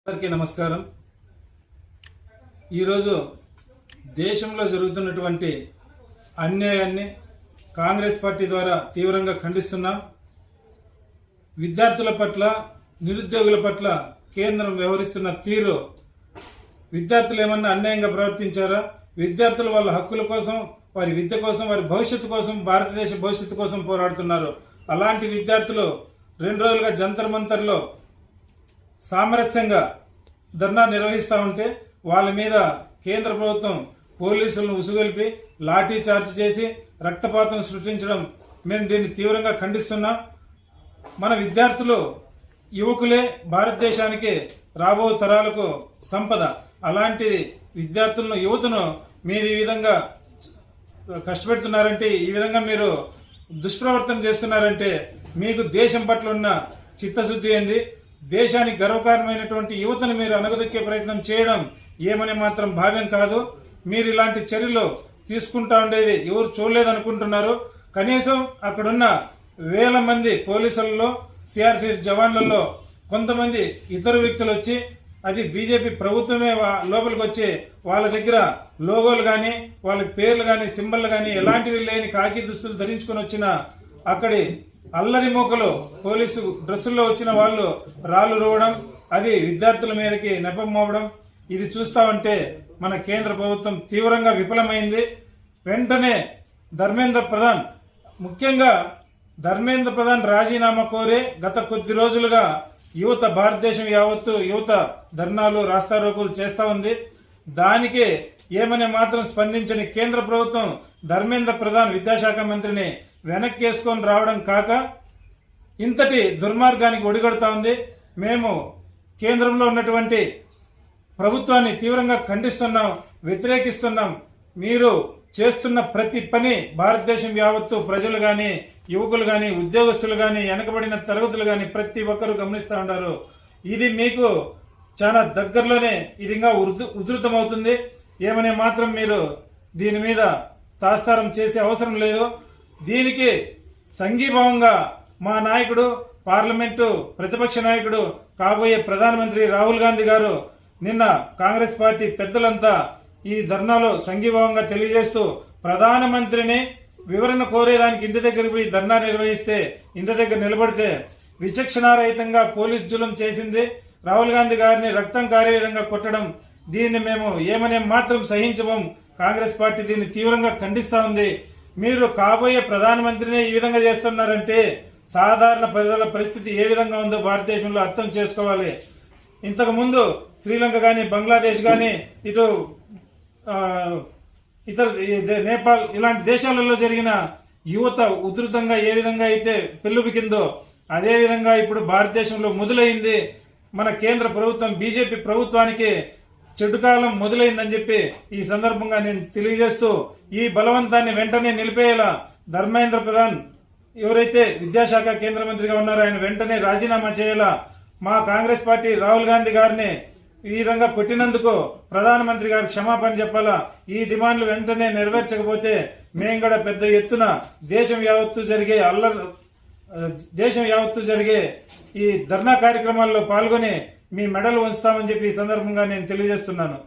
అందరికీ నమస్కారం. ఈరోజు దేశంలో జరుగుతున్నటువంటి అన్యాయాన్ని కాంగ్రెస్ పార్టీ ద్వారా తీవ్రంగా ఖండిస్తున్నాం. విద్యార్థుల పట్ల, నిరుద్యోగుల పట్ల కేంద్రం వ్యవహరిస్తున్న తీరు, విద్యార్థులు ఏమన్నా అన్యాయంగా ప్రవర్తించారా? విద్యార్థులు వాళ్ళ హక్కుల కోసం, వారి విద్య కోసం, వారి భవిష్యత్తు కోసం, భారతదేశ భవిష్యత్తు కోసం పోరాడుతున్నారు. అలాంటి విద్యార్థులు 2 రోజులుగా జంతర్ మంతర్లో సామరస్యంగా ధర్నా నిర్వహిస్తూ ఉంటే వాళ్ళ మీద కేంద్ర ప్రభుత్వం పోలీసులను ఉసుగొల్పి లాఠీ చార్జ్ చేసి రక్తపాతం సృష్టించడం మేము దీన్ని తీవ్రంగా ఖండిస్తున్నాం. మన విద్యార్థులు, యువకులే భారతదేశానికి రాబో తరాలకు సంపద. అలాంటి విద్యార్థులను, యువతను మీరు ఈ విధంగా కష్టపెడుతున్నారంటే, ఈ విధంగా మీరు దుష్ప్రవర్తన చేస్తున్నారంటే మీకు దేశం పట్ల ఉన్న చిత్తశుద్ధి ఏంది? దేశానికి గర్వకారణమైనటువంటి యువతను మీరు అణగదొక్కే ప్రయత్నం చేయడం ఏమని మాత్రం భావ్యం కాదు. మీరు ఇలాంటి చర్యలు తీసుకుంటా ఉండేది ఎవరు చూడలేదనుకుంటున్నారు. కనీసం అక్కడున్న వేల మంది పోలీసులలో, సిఆర్పిఎఫ్ జవాన్లలో కొంతమంది ఇతర వ్యక్తులు వచ్చి, అది బీజేపీ ప్రభుత్వమే లోపలికి వచ్చి వాళ్ళ దగ్గర లోగోలు కానీ, వాళ్ళ పేర్లు కానీ, సింబల్ కానీ ఎలాంటివి లేని కాకి దుస్తులు ధరించుకొని వచ్చిన అక్కడి అల్లరి మూకలు పోలీసు డ్రెస్సుల్లో వచ్చిన వాళ్ళు రాళ్లు రువ్వడం, అది విద్యార్థుల మీదకి నెపం మోపడం, ఇది చూస్తా ఉంటే మన కేంద్ర ప్రభుత్వం తీవ్రంగా విఫలమైంది. వెంటనే ముఖ్యంగా ధర్మేంద్ర ప్రధాన్ రాజీనామా కోరే గత కొద్ది రోజులుగా యువత, భారతదేశం యావత్తు యువత ధర్నాలు, రాస్తారోకోలు చేస్తా ఉంది. దానికి ఏమని మాత్రం స్పందించని కేంద్ర ప్రభుత్వం ధర్మేంద్ర ప్రధాన్ విద్యాశాఖ మంత్రిని వెనక్కేసుకొని రావడం కాక ఇంతటి దుర్మార్గానికి ఒడిగొడతా ఉంది. మేము కేంద్రంలో ఉన్నటువంటి ప్రభుత్వాన్ని తీవ్రంగా ఖండిస్తున్నాం, వ్యతిరేకిస్తున్నాం. మీరు చేస్తున్న ప్రతి పని భారతదేశం యావత్తు ప్రజలు గాని, యువకులు గాని, ఉద్యోగస్తులు గాని, వెనకబడిన తరగతులు గాని ప్రతి ఒక్కరూ గమనిస్తూ ఉంటారు. ఇది మీకు చాలా దగ్గరలోనే ఇది ఇంకా ఉధృతమవుతుంది. ఏమనే మాత్రం మీరు దీని మీద తాత్సారం చేసే అవసరం లేదు. దీనికి సంఘీభావంగా మా నాయకుడు, పార్లమెంటు ప్రతిపక్ష నాయకుడు, కాబోయే ప్రధానమంత్రి రాహుల్ గాంధీ గారు నిన్న కాంగ్రెస్ పార్టీ పెద్దలంతా ఈ ధర్నాలో సంఘీభావంగా తెలియజేస్తూ ప్రధానమంత్రిని వివరణ కోరేదానికి ఇంటి దగ్గరికి పోయి ధర్నా నిర్వహిస్తే, ఇంటి దగ్గర నిలబడితే విచక్షణారహితంగా పోలీస్ జులుం చేసింది. రాహుల్ గాంధీ గారిని రక్తం కారే విధంగా కొట్టడం, దీన్ని మేము ఏమనే మాత్రం సహించము. కాంగ్రెస్ పార్టీ దీన్ని తీవ్రంగా ఖండిస్తా ఉంది. మీరు కాబోయే ప్రధానమంత్రిని ఈ విధంగా చేస్తున్నారంటే సాధారణ ప్రజల పరిస్థితి ఏ విధంగా ఉందో భారతదేశంలో అర్థం చేసుకోవాలి. ఇంతకు ముందు శ్రీలంక గాని, బంగ్లాదేశ్ గాని, ఇటు ఇతర నేపాల్ ఇలాంటి దేశాలలో జరిగిన యువత ఉధృతంగా ఏ విధంగా అయితే పెళ్లుబికిందో అదే విధంగా ఇప్పుడు భారతదేశంలో మొదలైంది. మన కేంద్ర ప్రభుత్వం, బీజేపీ ప్రభుత్వానికి చెడు కాలం మొదలైందని చెప్పి ఈ సందర్భంగా నేను తెలియజేస్తూ, ఈ బలవంతాన్ని వెంటనే నిలిపేయాలా. ధర్మేంద్ర ప్రధాన్ ఎవరైతే విద్యాశాఖ కేంద్ర మంత్రిగా ఉన్నారో ఆయన వెంటనే రాజీనామా చేయాలా. మా కాంగ్రెస్ పార్టీ రాహుల్ గాంధీ గారిని ఈ విధంగా కొట్టినందుకు ప్రధానమంత్రి గారికి క్షమాపణ చెప్పాలా. ఈ డిమాండ్లు వెంటనే నెరవేర్చకపోతే మేము కూడా పెద్ద ఎత్తున దేశం యావత్తు జరిగే ఈ ధర్నా కార్యక్రమాల్లో పాల్గొని మీ మెడలు ఉంచుతామని చెప్పి ఈ సందర్భంగా నేను తెలియజేస్తున్నాను.